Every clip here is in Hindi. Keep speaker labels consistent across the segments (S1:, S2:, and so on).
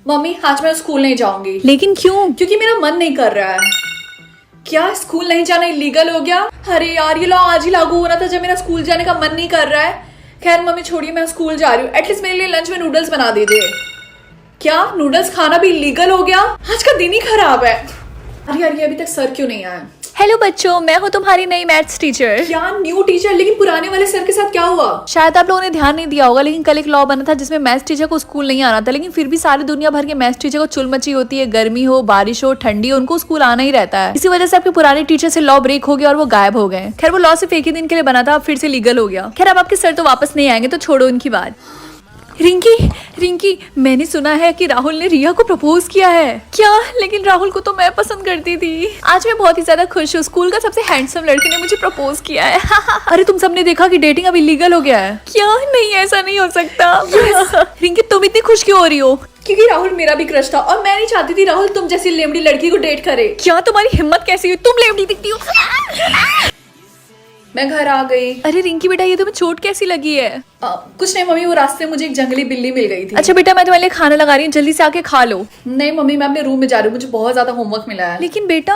S1: मम्मी आज मैं स्कूल नहीं जाऊंगी।
S2: लेकिन क्यों?
S1: क्योंकि मेरा मन नहीं कर रहा है। क्या स्कूल नहीं जाना इलीगल हो गया? अरे यार ये लॉ आज ही लागू हो रहा था जब मेरा स्कूल जाने का मन नहीं कर रहा है। खैर मम्मी छोड़िए, मैं स्कूल जा रही हूँ। एटलीस्ट मेरे लिए लंच में नूडल्स बना दीजिए। क्या नूडल्स खाना भी इलीगल हो गया? आज का दिन ही खराब है। अरे यार ये अभी तक सर क्यों नहीं आया?
S2: हेलो बच्चों, मैं हूँ तुम्हारी नई मैथ्स टीचर।
S1: क्या न्यू टीचर? लेकिन पुराने वाले सर के साथ क्या हुआ?
S2: शायद आप लोगों ने ध्यान नहीं दिया होगा, लेकिन कल एक लॉ बना था जिसमें मैथ्स टीचर को स्कूल नहीं आना था, लेकिन फिर भी सारी दुनिया भर के मैथ्स टीचर को चुल मची होती है। गर्मी हो, बारिश हो, ठंडी हो, उनको स्कूल आना ही रहता है। इसी वजह से आपके पुराने टीचर से लॉ ब्रेक हो गया और वो गायब हो गए। खैर वो लॉ सिर्फ एक ही दिन के लिए बना था, अब फिर से लीगल हो गया। खैर अब आपके सर तो वापस नहीं आएंगे, तो छोड़ो उनकी बात। रिंकी, मैंने सुना है कि राहुल ने रिया को प्रपोज किया है। क्या? लेकिन राहुल को तो मैं पसंद करती थी। आज मैं बहुत ही ज्यादा खुश हूँ, स्कूल का सबसे हैंडसम लड़के ने मुझे प्रपोज किया है। अरे तुम सबने देखा कि डेटिंग अब इलीगल हो गया है? क्या? नहीं, ऐसा नहीं हो सकता। रिंकी तुम इतनी खुश क्यों हो रही हो?
S1: क्योंकि राहुल मेरा भी क्रश था और मैं नहीं चाहती थी राहुल तुम जैसी लेमड़ी लड़की को डेट करे।
S2: क्या तुम्हारी हिम्मत कैसी हुई? तुम लेमड़ी दिखती हो।
S1: मैं घर आ गई।
S2: अरे रिंकी बेटा, ये तुम्हें चोट कैसी लगी है?
S1: कुछ नहीं मम्मी, वो रास्ते में मुझे एक जंगली बिल्ली मिल गई थी।
S2: अच्छा बेटा, मैं तुम्हारे लिए खाना लगा रही हूँ, जल्दी से आके खा लो।
S1: नहीं मम्मी, मैं अपने रूम में जा रही हूँ, मुझे बहुत ज्यादा होमवर्क मिला है।
S2: लेकिन बेटा,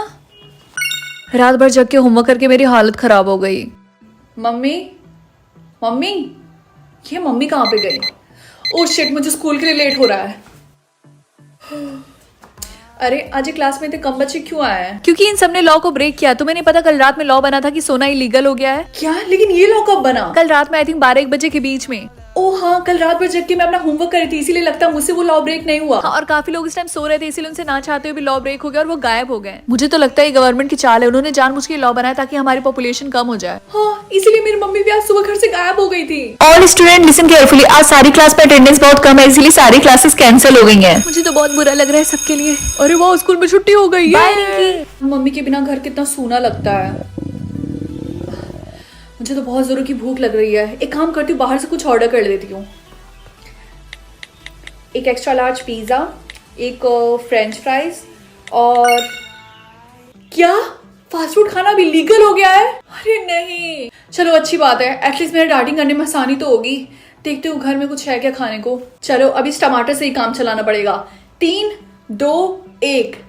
S2: रात भर जग के होमवर्क करके मेरी हालत खराब हो गई।
S1: मम्मी ये मम्मी कहाँ पे गई? ओह शिट, मुझे स्कूल के लिए लेट हो रहा है। अरे आज ये क्लास में इतने कम बच्चे क्यों आए हैं?
S2: क्योंकि इन सब ने लॉ को ब्रेक किया। तुम्हें नहीं पता कल रात में लॉ बना था कि सोना इलीगल हो गया है?
S1: क्या? लेकिन ये लॉ कब बना?
S2: कल रात में आई थिंक 12-1 बजे के बीच में।
S1: ओह हाँ, कल रात भर जग के मैं अपना होमवर्क कर रही थी, इसीलिए लगता है मुझसे वो लॉ ब्रेक नहीं हुआ।
S2: हाँ, और काफी लोग इस टाइम सो रहे थे, इसीलिए उनसे ना चाहते हुए भी लॉ ब्रेक हो गया और वो गायब हो गए। मुझे तो लगता है गवर्नमेंट की चाल है, उन्होंने जानबूझ के लॉ बनाया ताकि हमारी पॉपुलेशन कम हो जाए।
S1: हाँ, इसीलिए मेरी मम्मी भी आज सुबह घर से गायब हो गई थी।
S2: ऑल स्टूडेंट लिसन केयरफुली, आज सारी क्लास में अटेंडेंस बहुत कम है, इसीलिए सारी क्लासेस कैंसिल हो गई हैं। मुझे तो बहुत बुरा लग रहा है सबके लिए। अरे वाह, स्कूल में छुट्टी हो गई है।
S1: मम्मी के बिना घर कितना सूना लगता है। मुझे तो बहुत जोरों की भूख लग रही है। एक काम करती हूँ, बाहर से कुछ ऑर्डर कर लेती हूँ। एक एक्स्ट्रा लार्ज पिज्जा, एक फ्रेंच फ्राइज और क्या फास्ट फूड खाना भी लीगल हो गया है? अरे नहीं, चलो अच्छी बात है, एटलीस्ट मेरे डाइटिंग करने में आसानी तो होगी। देखते हूँ घर में कुछ है क्या खाने को। चलो अभी इस टमाटर से ही काम चलाना पड़ेगा। 3, 2, 1।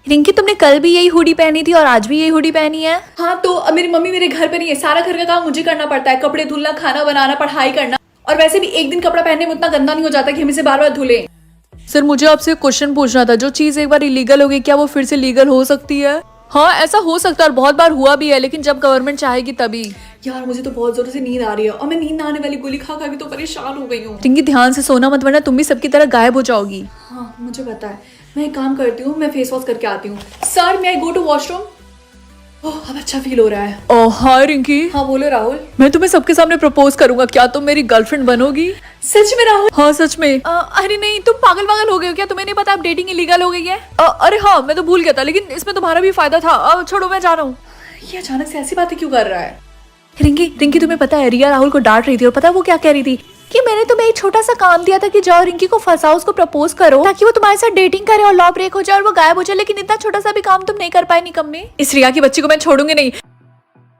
S2: रिंकी तुमने कल भी यही हुडी पहनी थी और आज भी यही हुडी पहनी है?
S1: हाँ तो अब मेरी मम्मी मेरे घर पे नहीं है, सारा घर का काम मुझे करना पड़ता है। कपड़े धुलना, खाना बनाना, पढ़ाई करना, और वैसे भी एक दिन कपड़ा पहनने में उतना गंदा नहीं हो जाता कि हम इसे बार बार धुले।
S2: सर मुझे आपसे क्वेश्चन पूछना था, जो चीज एक बार इलीगल हो गई क्या वो फिर से लीगल हो सकती है? हाँ ऐसा हो सकता है और बहुत बार हुआ भी है, लेकिन जब गवर्नमेंट चाहेगी तभी।
S1: यार मुझे तो बहुत जोरों से नींद आ रही है और मैं नींद आने वाली गोली खा खा के तो परेशान हो गई हूँ।
S2: रिंकी ध्यान से सोना मत, वरना तुम भी सबकी तरह गायब हो जाओगी।
S1: हाँ मुझे पता है, मैं एक काम करती हूँ, मैं फेस वॉश करके आती हूँ। सर मैं गो टू वॉशरूम। ओह अब अच्छा फील हो रहा है।
S2: ओह हाय रिंकी।
S1: हाँ बोलो राहुल।
S2: मैं तुम्हें सबके सामने प्रपोज करूंगा, क्या तुम मेरी गर्लफ्रेंड बनोगी?
S1: सच में राहुल?
S2: हाँ सच में। अरे नहीं, तुम पागल हो गए हो क्या? तुम्हें नहीं पता अब डेटिंग इलीगल हो गई है? अरे हाँ मैं तो भूल गया था, लेकिन इसमें तुम्हारा भी फायदा था। छोड़ो मैं जा रहा हूँ।
S1: ये अचानक से ऐसी बातें क्यों कर रहा है?
S2: रिंकी तुम्हें पता है रिया राहुल को डांट रही थी, और पता है वो क्या कह रही थी? कि मैंने तुम्हें एक छोटा सा काम दिया था कि जाओ रिंकी को फंसाओ, उसको प्रपोज करो ताकि वो तुम्हारे साथ डेटिंग करे और लॉ ब्रेक हो जाए और वो गायब हो जाए। लेकिन इतना छोटा सा भी काम तुम नहीं कर पाए निकम्मे। इस रिया की बच्ची को मैं छोड़ूंगी नहीं।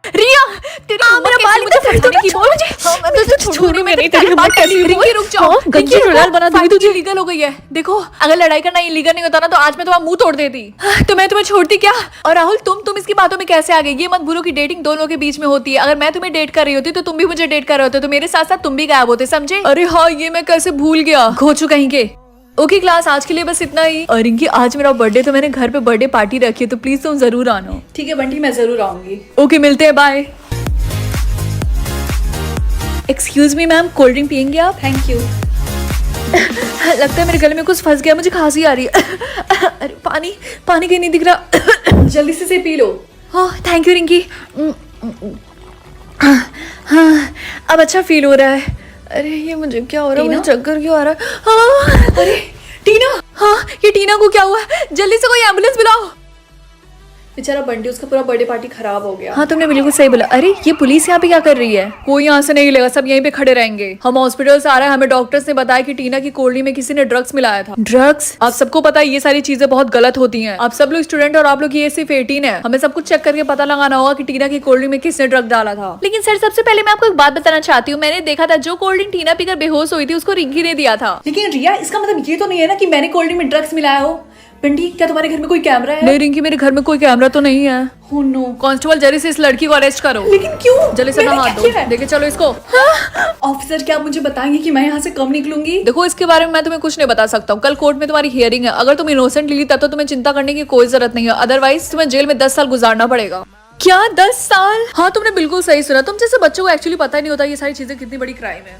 S2: रिया तेरी मेरा बाल मुझे फंसाने की बोल मुझे। मैं तो छोड़ूंगी मैं नहीं, तेरी हिम्मत कैसी हुई? रिंकी रुक जाओ, गंजी रोलाल बना दूंगी तुझे। इलीगल हो गई है। देखो अगर लड़ाई करना इलीगल नहीं होता ना तो आज मैं तुम्हारा मुंह तोड़ देती। तो मैं तुम्हें छोड़ती क्या? और राहुल तुम इसकी बातों में कैसे आ गई? ये मत भूलो कि डेटिंग दो लोगों के बीच में होती है। अगर मैं तुम्हें डेट कर रही होती तो तुम भी मुझे डेट कर रहे होते, तो मेरे साथ साथ तुम भी गायब होते, समझे? अरे हाँ ये मैं कैसे भूल गया, घोचू कहीं के। ओके क्लास, आज के लिए बस इतना ही। और रिंकी आज मेरा बर्थडे, तो मैंने घर पे बर्थडे पार्टी रखी है, तो प्लीज तुम जरूर आना।
S1: ठीक है बंटी, मैं जरूर आऊंगी।
S2: ओके मिलते हैं, bye. Excuse me ma'am, cold drink पियेंगे आप?
S1: Thank you.
S2: लगता है मेरे गले में कुछ फंस गया, मुझे खांसी आ रही है। अरे पानी कहीं नहीं दिख रहा।
S1: जल्दी से पी लो।
S2: हाँ थैंक यू रिंकी। हाँ अब अच्छा फील हो रहा है। अरे ये मुझे क्या हो रहा है? मुझे चक्कर क्यों आ रहा है? हाँ अरे टीना। हाँ ये टीना को क्या हुआ? जल्दी से कोई एम्बुलेंस बुलाओ।
S1: बेचारा बंटी, उसका पूरा बर्थडे पार्टी खराब हो गया।
S2: हाँ तुमने बिल्कुल सही बोला। अरे ये पुलिस यहाँ पे क्या कर रही है?
S1: कोई यहाँ से नहीं लेगा, सब यहीं पे खड़े रहेंगे। हम हॉस्पिटल से आ रहे हैं, हमें डॉक्टर्स ने बताया कि टीना की कोल्ड में किसी ने ड्रग्स मिलाया था।
S2: ड्रग्स?
S1: आप सबको पता है ये सारी चीजें बहुत गलत होती हैं। आप सब लोग स्टूडेंट और आप लोग ये सिर्फ 18 है। हमें सब कुछ चेक करके पता लगाना होगा कि टीना की कोल्ड में किसने ड्रग डाला था।
S2: लेकिन सर सबसे पहले मैं आपको एक बात बताना चाहती हूँ, मैंने देखा था जो कोल्ड ड्रिंक टीना पीकर बेहोश हुई थी उसको रिंकी ने दिया था।
S1: लेकिन रिया, इसका मतलब ये तो नहीं है ना कि मैंने कोल्ड ड्रिंक में ड्रग्स मिलाया हो। बंटी, क्या तुम्हारे घर में कोई कैमरा है?
S2: नहीं रिंकी, मेरे घर में कोई कैमरा तो नहीं है।
S1: Oh no।
S2: कांस्टेबल जल्दी से इस लड़की को अरेस्ट करो।
S1: लेकिन क्यों?
S2: जल्दी से हाथ दो, लेके चलो इसको।
S1: ऑफिसर, क्या आप मुझे बताएंगे कि मैं यहाँ से कब निकलूंगी?
S2: देखो इसके बारे में मैं तुम्हें कुछ नहीं बता सकता हूँ। कल कोर्ट में तुम्हारी हियरिंग है। अगर तुम इनोसेंट ली तब तो तुम्हें चिंता करने की कोई जरूरत नहीं है, अदरवाइज तुम्हें जेल में 10 साल गुजारना पड़ेगा।
S1: क्या 10 साल? हाँ, तुमने बिल्कुल सही सुना। तुम जैसे बच्चों को एक्चुअली पता ही नहीं होता ये सारी चीजें कितनी बड़ी क्राइम है।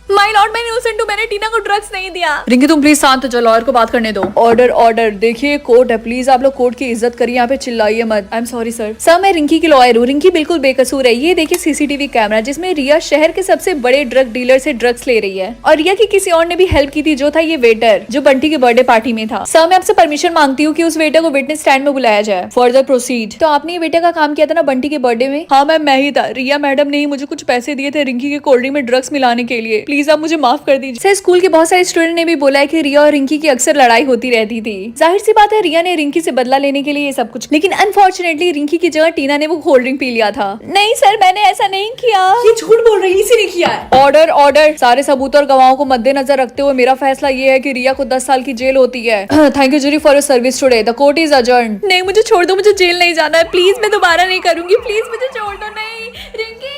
S2: माय लॉर्ड, मैं इनोसेंट हूँ, मैंने टीना को ड्रग्स नहीं दिया।
S1: रिंकी, तुम प्लीज शांत हो जाओ, लॉयर को बात करने दो। Order order. देखिए कोर्ट है, प्लीज आप लोग कोर्ट की इज्जत करिए, यहाँ पे चिल्लाइए मत। I am sorry sir.
S2: Sir मैं रिंकी की लॉयर हूँ, रिंकी बिल्कुल बेकसूर है। ये देखिए सीसीटीवी कैमरा जिसमें रिया शहर के सबसे बड़े ड्रग डीलर से ड्रग्स ले रही है, और रिया की किसी और ने भी हेल्प की थी, जो था ये वेटर जो बंटी के बर्थडे पार्टी में था। सर मैं आपसे परमिशन मांगती हूँ कि उस वेटर को विटनेस स्टैंड में बुलाया जाए।
S1: Further proceed.
S2: तो आपने ये वेटर का काम किया था ना बंटी के बर्थडे में?
S1: हाँ मैम, मैं ही था। रिया मैडम ने ही मुझे कुछ पैसे दिए थे रिंकी के कोल्ड ड्रिंक में ड्रग्स मिलाने के लिए। प्लीज आप मुझे माफ कर दीजिए।
S2: सर स्कूल के बहुत सारे स्टूडेंट ने भी बोला है कि रिया और रिंकी की अक्सर लड़ाई होती रहती थी। जाहिर सी बात है रिया ने रिंकी से बदला लेने के लिए ये सब कुछ, लेकिन अनफॉर्चुनेटली रिंकी की जगह टीना ने वो कोल्ड ड्रिंक पी लिया था। नहीं सर, मैंने ऐसा नहीं किया।
S1: ये झूठ बोल रही है, इसी ने किया है। Order order. सारे सबूत और गवाहों को मद्देनजर रखते हुए मेरा फैसला ये है कि रिया को 10 साल की जेल होती है। Thank you jury for your service today. The court is adjourned.
S2: नहीं मुझे छोड़ दो, मुझे जेल नहीं जाना है प्लीज, मैं दोबारा नहीं करूंगी, प्लीज मुझे छोड़ दो। नहीं रिंकी।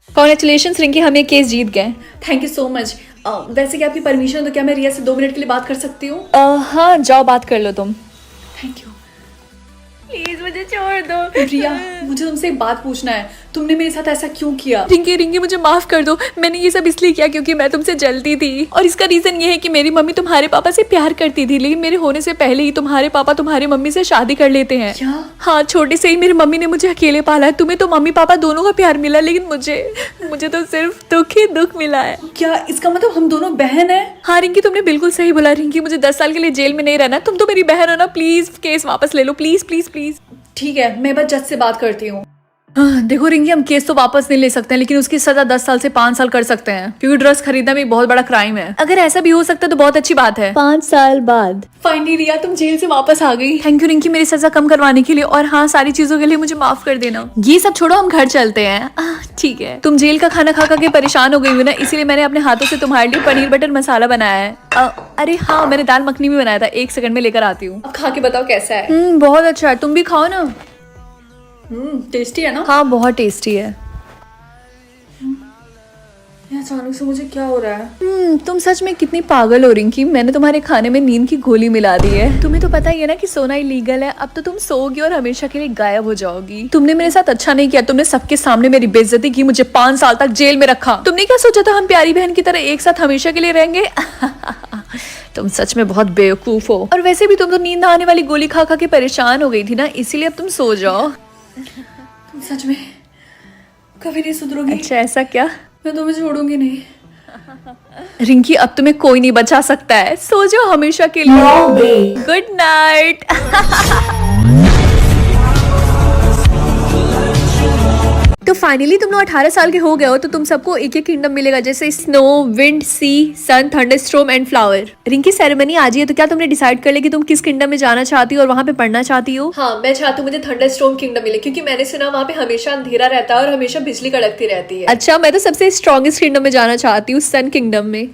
S1: कॉन्ग्रेचुलेशंस रिंकी, हम ये केस जीत गए। Thank you so much. वैसे कि आपकी परमिशन तो क्या मैं रिया से 2 मिनट के लिए बात कर सकती हूँ?
S2: हाँ जाओ बात कर लो तुम।
S1: Thank you.
S2: प्लीज मुझे छोड़ दो।
S1: रिया, मुझे तुमसे एक बात पूछना है, तुमने मेरे साथ ऐसा क्यों किया?
S2: रिंकी रिंकी मुझे माफ कर दो, मैंने ये सब इसलिए किया क्योंकि मैं तुमसे जलती थी, और इसका रीजन ये है कि मेरी मम्मी तुम्हारे पापा से प्यार करती थी, लेकिन मेरे होने से पहले ही तुम्हारे पापा तुम्हारी मम्मी से शादी कर लेते हैं।
S1: क्या?
S2: हाँ, छोटे से ही मेरी मम्मी ने मुझे अकेले पाला है। तुम्हें तो मम्मी पापा दोनों का प्यार मिला, लेकिन मुझे तो सिर्फ दुख ही दुख मिला है।
S1: क्या इसका मतलब हम दोनों बहन है?
S2: हाँ रिंकी, तुमने बिल्कुल सही बोला। रिंकी, मुझे 10 साल के लिए जेल में नहीं रहना, तुम तो मेरी बहन हो ना, प्लीज केस वापस ले लो, प्लीज प्लीज प्लीज।
S1: ठीक है, मैं बस जज से बात करती हूँ। देखो रिंकी, हम केस तो वापस नहीं ले सकते हैं, लेकिन उसकी सजा 10 साल से 5 साल कर सकते हैं, क्योंकि ड्रग्स खरीदना भी बहुत बड़ा क्राइम है।
S2: अगर ऐसा भी हो सकता है तो बहुत अच्छी बात है। 5 साल बाद
S1: फाइनली रिया, तुम जेल से वापस आ गई।
S2: थैंक यू रिंकी मेरी सजा कम करवाने के लिए, और हाँ सारी चीजों के लिए मुझे माफ कर देना। ये सब छोड़ो, हम घर चलते हैं। ठीक है। तुम जेल का खाना खा के परेशान हो गई हो ना, इसीलिए मैंने अपने हाथों से तुम्हारे लिए पनीर बटर मसाला बनाया है। अरे हाँ, मैंने दाल मखनी भी बनाया था, 1 सेकंड में लेकर आती हूँ।
S1: अब खा के बताओ कैसा है।
S2: बहुत अच्छा है, तुम भी खाओ ना।
S1: टेस्टी है ना?
S2: हाँ बहुत टेस्टी है।
S1: अचानक से मुझे क्या हो रहा है?
S2: तुम सच में कितनी पागल हो रिंकी, मैंने तुम्हारे खाने में नींद की गोली मिला दी है। तुम्हें तो पता ही है ना कि सोना इलीगल है। अब तो तुम सोओगी और हमेशा के लिए गायब हो जाओगी। तुमने मेरे साथ अच्छा नहीं किया, तुमने सबके सामने मेरी बेइज्जती की, मुझे 5 साल तक जेल में रखा। तुमने क्या सोचा था हम प्यारी बहन की तरह एक साथ हमेशा के लिए रहेंगे? तुम सच में बहुत बेवकूफ हो। और वैसे भी तुम तो नींद आने वाली गोली खा के परेशान हो गई थी ना, इसीलिए अब तुम सो जाओ।
S1: तुम सच में कभी नहीं सुधरोगी?
S2: अच्छा ऐसा क्या?
S1: मैं तुम्हें छोड़ूंगी नहीं।
S2: रिंकी, अब तुम्हें कोई नहीं बचा सकता है, सो जाओ हमेशा के लिए। Good night. तो फाइनली तुम लोग 18 साल के हो गए हो, तो तुम सबको एक एक किंगडम मिलेगा, जैसे snow, wind, sea, sun, thunderstorm and flower. Rinki, ceremony आज ही है, तो क्या तुमने डिसाइड कर लिया कि तुम किस किंगडम में जाना चाहती हो और वहाँ पे पढ़ना चाहती हो?
S1: हाँ, मैं चाहती हूँ मुझे थंडरस्टॉर्म किंगडम मिले, क्योंकि मैंने सुना वहाँ पे हमेशा अंधेरा रहता है और हमेशा बिजली कड़कती रहती है।
S2: अच्छा, मैं तो सबसे स्ट्रॉन्गेस्ट किंगडम में जाना चाहती हूँ, सन किंगडम में।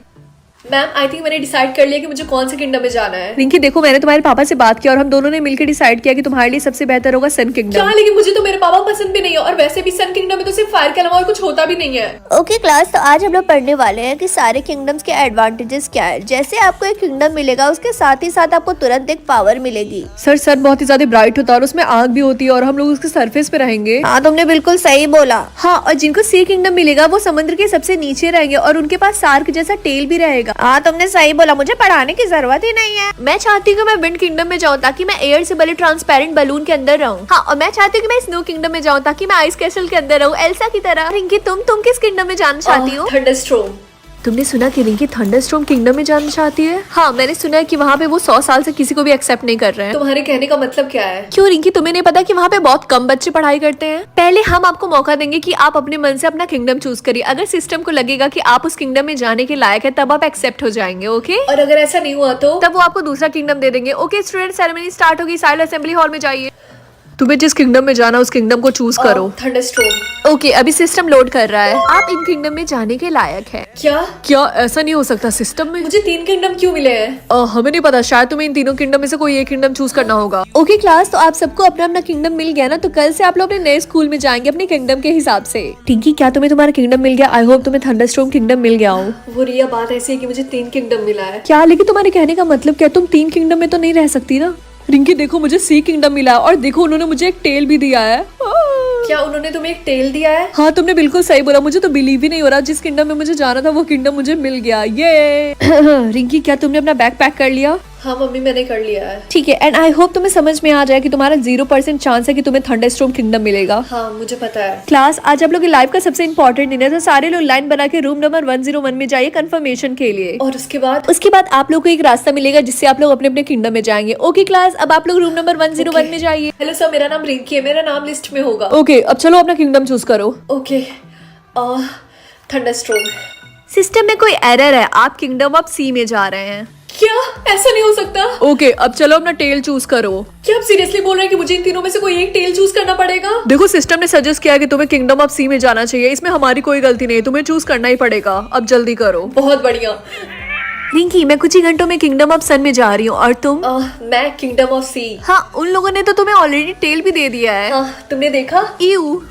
S1: मैम, आई थिंक मैंने डिसाइड कर लिया कि मुझे कौन से किंगडम में जाना है।
S2: रिंकी देखो, मैंने तुम्हारे पापा से बात किया और हम दोनों ने मिलकर डिसाइड किया कि तुम्हारे लिए सबसे बेहतर होगा सन किंगडम।
S1: क्या? लेकिन मुझे तो मेरे पापा पसंद भी नहीं है, और वैसे भी सन किंगडम में तो सिर्फ फायर के अलावा और कुछ होता भी नहीं है।
S3: ओके क्लास, तो आज हम लोग पढ़ने वाले हैं कि सारे किंगडम्स के एडवांटेजेस क्या है। जैसे आपको एक किंगडम मिलेगा, उसके साथ ही साथ आपको तुरंत एक पावर मिलेगी।
S2: सर सन बहुत ही ज्यादा ब्राइट होता है और उसमें आग भी होती है, और हम लोग उसके सरफेस पे रहेंगे।
S3: हाँ, तुमने बिल्कुल सही बोला।
S2: हाँ, और जिनको सी किंगडम मिलेगा वो समुद्र के सबसे नीचे रहेंगे और उनके पास शार्क जैसा टेल भी रहेगा।
S3: हाँ, तुमने सही बोला, मुझे पढ़ाने की जरूरत ही नहीं है।
S2: मैं चाहती हूँ कि मैं विंड किंगडम में जाऊँ ताकि मैं एयर से बने ट्रांसपेरेंट बलून के अंदर रहूँ। हाँ, और मैं चाहती हूँ कि मैं स्नो किंगडम में जाऊँ ताकि मैं आइस कैसल के अंदर रहूँ, एल्सा की तरह। रिंकी, तुम किस किंगडम में जाना चाहती हो?
S1: थंडरस्टॉर्म।
S2: तुमने सुना कि रिंकी थंडरस्टॉर्म किंगडम में जाना चाहती है? हाँ, मैंने सुना है कि वहाँ पे वो 100 साल से किसी को भी एक्सेप्ट नहीं कर रहे हैं।
S1: तुम्हारे कहने का मतलब क्या है?
S2: क्यों रिंकी, तुम्हें नहीं पता कि वहाँ पे बहुत कम बच्चे पढ़ाई करते हैं? पहले हम आपको मौका देंगे कि आप अपने मन से अपना किंगडम चूज करिए। अगर सिस्टम को लगेगा कि आप उस किंगडम में जाने के लायक है तब आप एक्सेप्ट हो जाएंगे। ओके,
S1: और अगर ऐसा नहीं हुआ तो?
S2: तब वो आपको दूसरा किंगडम दे देंगे। ओके स्टूडेंट, सेरेमनी स्टार्ट होगी। साइलेंट असेंबली हॉल में जाइए। तुम्हें जिस किंगडम में जाना उस किंगडम को चूज करो।
S1: थंडरस्टॉर्म।
S2: ओके, अभी सिस्टम लोड कर रहा है। आप इन किंगडम में जाने के लायक है।
S1: क्या
S2: ऐसा नहीं हो सकता सिस्टम में?
S1: मुझे 3 किंगडम क्यों मिले हैं?
S2: हमें नहीं पता, शायद तुम्हें इन तीनों किंगडम में से कोई एक किंगडम चूज करना होगा। ओके क्लास, तो आप सबको अपना अपना किंगडम मिल गया ना, तो कल से आप लोग अपने नए स्कूल में जाएंगे अपने किंगडम के हिसाब से। टिंकी, क्या तुम्हें तुम्हारा किंगडम मिल गया? आई होप तुम्हें थंडरस्टॉर्म किंगडम मिल गया हो।
S1: वो रिया, बात ऐसी है कि मुझे 3 किंगडम मिला है।
S2: क्या? लेकिन तुम्हारे कहने का मतलब क्या? तुम 3 किंगडम में तो नहीं रह सकती ना। रिंकी देखो, मुझे सी किंगडम मिला है और देखो उन्होंने मुझे एक टेल भी दिया है।
S1: क्या उन्होंने तुम्हें एक टेल दिया है?
S2: हाँ, तुमने बिल्कुल सही बोला। मुझे तो बिलीव ही नहीं हो रहा, जिस किंगडम में मुझे जाना था वो किंगडम मुझे मिल गया। ये रिंकी, क्या तुमने अपना बैग पैक कर लिया?
S1: हाँ मम्मी, मैंने कर लिया है।
S2: ठीक है, एंड आई होप तुम्हें समझ में आ जाए कि तुम्हारा 0% चांस है कि तुम्हें थंडरस्टॉर्म किंगडम मिलेगा।
S1: हाँ, मुझे पता है।
S2: क्लास, आज आप लोग की लाइफ का सबसे इंपॉर्टेंट दिन है, तो सारे लोग लाइन बना के रूम नंबर 101 में जाइए कंफर्मेशन के लिए।
S1: और उसके बाद
S2: आप लोग को एक रास्ता मिलेगा जिससे आप लोग अपने अपने किंगडम में जाएंगे। ओके क्लास, अब आप लोग रूम नंबर 101 में जाइए।
S1: हेलो सर, मेरा नाम रिंकी है, मेरा नाम लिस्ट में होगा।
S2: ओके, अब चलो अपना किंगडम चूज करो।
S1: Okay, thunderstorm.
S2: सिस्टम में कोई एरर है, आप किंगडम ऑफ सी में जा रहे हैं।
S1: क्या? ऐसा नहीं हो सकता।
S2: ओके, अब चलो अपना टेल चूज करो।
S1: क्या आप सीरियसली बोल रहे हैं कि मुझे इन तीनों में से कोई एक टेल चूज करना पड़ेगा?
S2: देखो, सिस्टम ने सजेस्ट किया कि तुम्हें किंगडम ऑफ सी में जाना चाहिए, इसमें हमारी कोई गलती नहीं है, तुम्हें चूज करना ही पड़ेगा। अब जल्दी करो।
S1: बहुत बढ़िया।
S2: रिंकी, मैं कुछ ही घंटों में किंगडम ऑफ सन में जा रही हूँ, और तुम?
S1: मैं किंगडम ऑफ सी।
S2: हाँ, उन लोगों ने तो तुम्हें ऑलरेडी टेल भी दे दिया है।
S1: हाँ, तुमने देखा?
S2: यू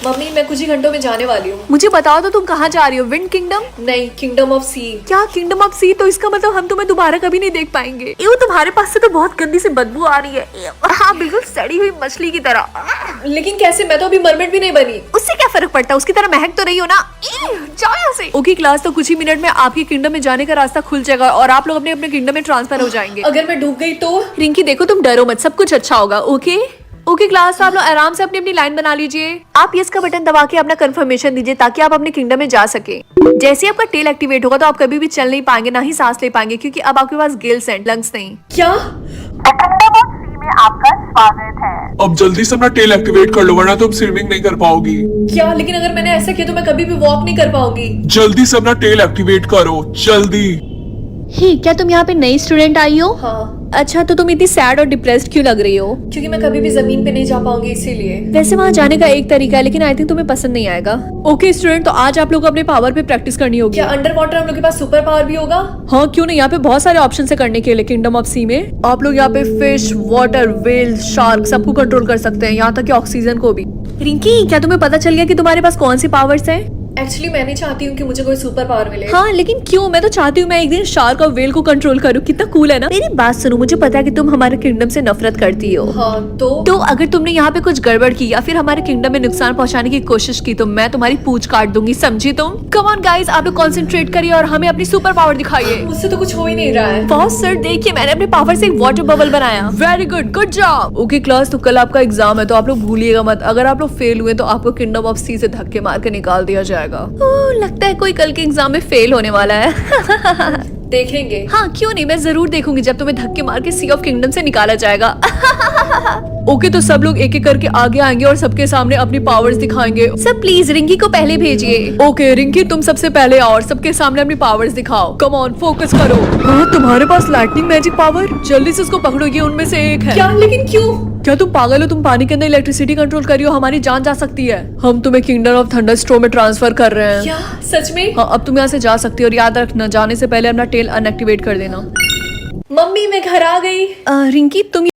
S1: मम्मी, मैं कुछ ही घंटों में जाने वाली हूँ।
S2: मुझे बताओ तो तुम कहाँ जा रही हो? Wind kingdom?
S1: नहीं, किंगडम ऑफ सी।
S2: क्या किंगडम ऑफ सी? तो इसका मतलब हम तुम्हें दोबारा कभी नहीं देख पाएंगे। ये तुम्हारे पास से तो बहुत गंदी सी बदबू आ रही है। हाँ, बिल्कुल सड़ी हुई मछली की तरह।
S1: लेकिन कैसे? मैं तो अभी मरमेड भी नहीं बनी।
S2: उससे क्या फर्क पड़ता है, उसकी तरह महक तो रही हो ना। जाओ यहाँ से। ओके क्लास, तो कुछ ही मिनट में आपके किंगडम में जाने का रास्ता खुल जाएगा और आप लोग अपने अपने किंगडम में ट्रांसफर हो जाएंगे।
S1: अगर मैं डूब गई तो?
S2: रिंकी देखो, तुम डरो मत, सब कुछ अच्छा होगा। ओके ओके क्लास, तो आप लोग आराम से अपनी अपनी लाइन बना लीजिए। आप यस का बटन दबा के अपना कंफर्मेशन दीजिए ताकि आप अपने किंगडम में जा सके। जैसे ही आपका टेल एक्टिवेट होगा तो आप कभी भी चल नहीं पाएंगे, ना ही सांस ले पाएंगे, क्योंकि अब आपके पास गिल्स हैं, लंग्स नहीं।
S1: क्या?
S4: आपका स्वागत है।
S5: अब जल्दी से अपना टेल एक्टिवेट कर लो, वरना तुम स्विमिंग नहीं कर पाओगी।
S1: क्या? लेकिन अगर मैंने ऐसा किया तो मैं कभी भी वॉक नहीं कर पाऊंगी।
S5: जल्दी से अपना टेल एक्टिवेट करो, जल्दी।
S2: ही, क्या तुम यहाँ पे नई स्टूडेंट आई हो?
S1: हाँ।
S2: अच्छा, तो तुम इतनी सैड और डिप्रेस्ड क्यों लग रही हो?
S1: क्योंकि मैं कभी भी जमीन पे नहीं जा पाऊंगी, इसीलिए।
S2: वैसे वहाँ जाने का एक तरीका है, लेकिन आई थिंक तुम्हें पसंद नहीं आएगा। ओके स्टूडेंट, तो आज आप लोग को अपने पावर पे प्रैक्टिस करनी होगी।
S1: क्या अंडर वाटर हम लोग के पास सुपर पावर भी होगा?
S2: हाँ, क्यों नहीं, यहाँ पे बहुत सारे ऑप्शन है करने के लिए। किंगडम ऑफ सी में आप लोग यहाँ पे फिश, वाटर, व्हेल, शार्क सबको कंट्रोल कर सकते हैं, यहाँ तक कि ऑक्सीजन को भी। रिंकी, क्या तुम्हें पता चल गया कि तुम्हारे पास कौन सी पावर्स हैं?
S1: एक्चुअली मैं नहीं चाहती हूँ कि मुझे कोई सुपर पावर मिले।
S2: हाँ, लेकिन क्यों? मैं तो चाहती हूँ मैं एक दिन शार्क और व्हेल को कंट्रोल करूँ। कितना कूल है ना। मेरी बात सुनो, मुझे पता है कि तुम हमारे किंगडम से नफरत करती हो।
S1: हाँ, तो
S2: अगर तुमने यहाँ पे कुछ गड़बड़ की या फिर हमारे किंगडम में नुकसान पहुंचाने की कोशिश की तो मैं तुम्हारी पूंछ काट दूंगी, समझी तुम? कम ऑन गाइस, आप लोग कंसंट्रेट करिए और हमें अपनी सुपर पावर दिखाइए।
S1: मुझसे तो कुछ हो ही नहीं रहा है।
S2: बॉस सर, देखिए मैंने अपने पावर से एक वाटर बबल बनाया। Very good, good job. Okay class, तो कल आपका एग्जाम है, तो आप लोग भूलिएगा मत। अगर आप लोग फेल हुए तो आपको किंगडम ऑफ सी से धक्के मार के निकाल दिया जाएगा। लगता है कोई कल के एग्जाम में फेल होने वाला है।
S1: देखेंगे।
S2: हाँ, क्यों नहीं, मैं जरूर देखूंगी जब तुम्हें धक्के मार के सी ऑफ किंगडम से निकाला जाएगा। ओके, तो सब लोग एक एक करके आगे आएंगे और सबके सामने अपनी पावर्स दिखाएंगे। सब प्लीज रिंकी को पहले भेजिए। ओके रिंकी, तुम सबसे पहले आओ और सबके सामने अपनी पावर्स दिखाओ। कम ऑन, फोकस करो। हाँ, तुम्हारे पास लाइटनिंग मैजिक पावर, जल्दी से उसको पकड़ो, ये उनमें से एक है।
S1: क्या? लेकिन क्यों?
S2: क्या तुम पागल हो? तुम पानी के अंदर इलेक्ट्रिसिटी कंट्रोल कर रही हो, हमारी जान जा सकती है। हम तुम्हें किंगडम ऑफ थंडरस्टॉर्म में ट्रांसफर कर रहे हैं।
S1: क्या? सच में?
S2: हाँ, अब तुम यहाँ से जा सकती हो, और याद रखना जाने से पहले अपना टेल अनएक्टिवेट कर देना।
S1: मम्मी, मैं घर आ गई।
S2: रिंकी, तुम